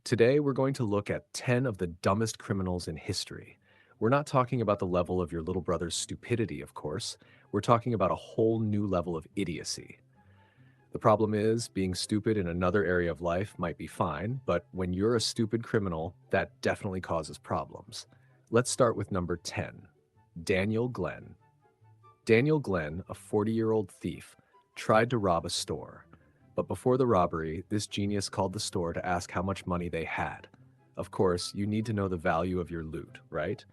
Today, we're going to look at 10 of the dumbest criminals in history. We're not talking about the level of your little brother's stupidity, of course. We're talking about a whole new level of idiocy. The problem is, being stupid in another area of life might be fine, but when you're a stupid criminal, that definitely causes problems. Let's start with number 10, Daniel Glenn. Daniel Glenn, a 40-year-old thief, tried to rob a store. But before the robbery, this genius called the store to ask how much money they had. Of course, you need to know the value of your loot, right?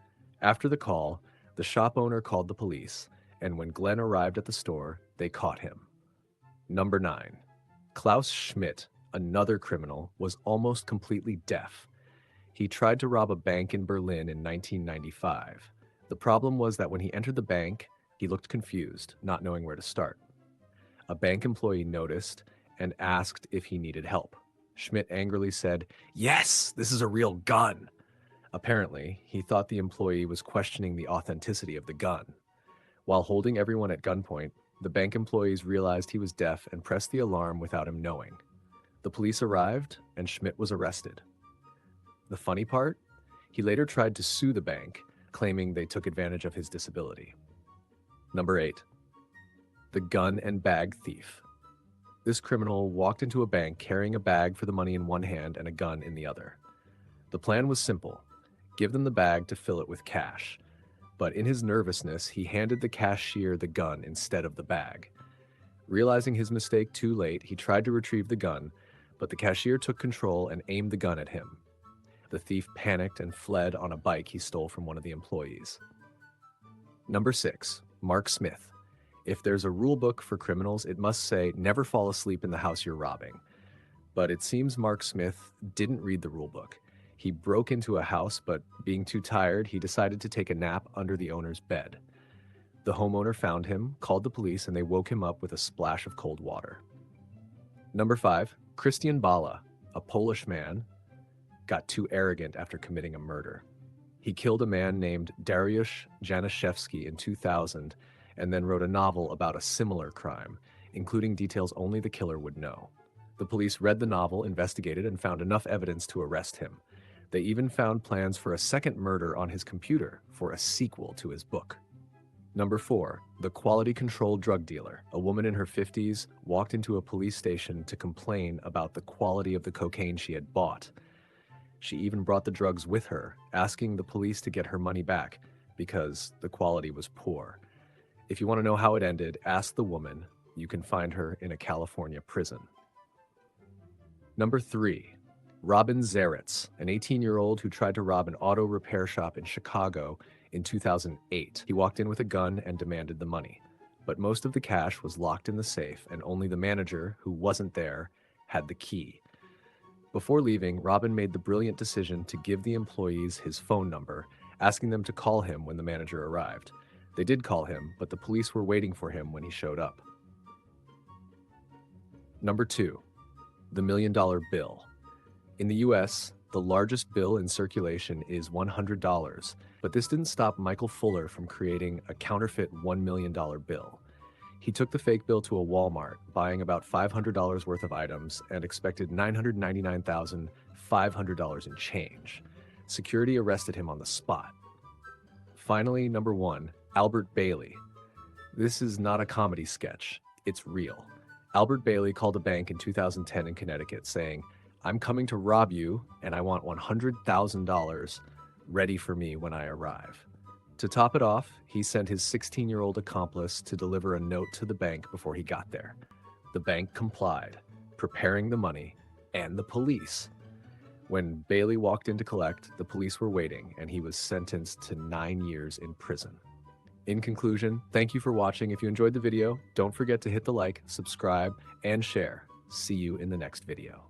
After the call, the shop owner called the police, and when Glenn arrived at the store, they caught him. Number 9. Klaus Schmidt, another criminal, was almost completely deaf. He tried to rob a bank in Berlin in 1995. The problem was that when he entered the bank, he looked confused, not knowing where to start. A bank employee noticed and asked if he needed help. Schmidt angrily said, "Yes, this is a real gun." Apparently, he thought the employee was questioning the authenticity of the gun. While holding everyone at gunpoint, the bank employees realized he was deaf and pressed the alarm without him knowing. The police arrived, and Schmidt was arrested. The funny part? He later tried to sue the bank, claiming they took advantage of his disability. Number 8. The gun and bag thief. This criminal walked into a bank carrying a bag for the money in one hand and a gun in the other. The plan was simple: give them the bag to fill it with cash. But in his nervousness, he handed the cashier the gun instead of the bag. Realizing his mistake too late, he tried to retrieve the gun, but the cashier took control and aimed the gun at him. The thief panicked and fled on a bike he stole from one of the employees. Number 6. Mark Smith. If there's a rule book for criminals, it must say never fall asleep in the house you're robbing. But it seems Mark Smith didn't read the rule book. He broke into a house, but being too tired, he decided to take a nap under the owner's bed. The homeowner found him, called the police, and they woke him up with a splash of cold water. Number 5. Christian Bala, a Polish man, got too arrogant after committing a murder. He killed a man named Dariusz Januszewski in 2000 and then wrote a novel about a similar crime, including details only the killer would know. The police read the novel, investigated, and found enough evidence to arrest him. They even found plans for a second murder on his computer for a sequel to his book. Number 4. The quality control drug dealer. A woman in her 50s walked into a police station to complain about the quality of the cocaine she had bought. She even brought the drugs with her, asking the police to get her money back because the quality was poor. If you want to know how it ended, ask the woman. You can find her in a California prison. Number 3. Robin Zaretz, an 18-year-old who tried to rob an auto repair shop in Chicago in 2008. He walked in with a gun and demanded the money. But most of the cash was locked in the safe, and only the manager, who wasn't there, had the key. Before leaving, Robin made the brilliant decision to give the employees his phone number, asking them to call him when the manager arrived. They did call him, but the police were waiting for him when he showed up. Number 2. The $1 million bill. In the US, the largest bill in circulation is $100, but this didn't stop Michael Fuller from creating a counterfeit $1 million bill. He took the fake bill to a Walmart, buying about $500 worth of items, and expected $999,500 in change. Security arrested him on the spot. Finally, number 1, Albert Bailey. This is not a comedy sketch, it's real. Albert Bailey called a bank in 2010 in Connecticut saying, "I'm coming to rob you, and I want $100,000 ready for me when I arrive." To top it off, he sent his 16-year-old accomplice to deliver a note to the bank before he got there. The bank complied, preparing the money and the police. When Bailey walked in to collect, the police were waiting, and he was sentenced to 9 years in prison. In conclusion, thank you for watching. If you enjoyed the video, don't forget to hit the like, subscribe, and share. See you in the next video.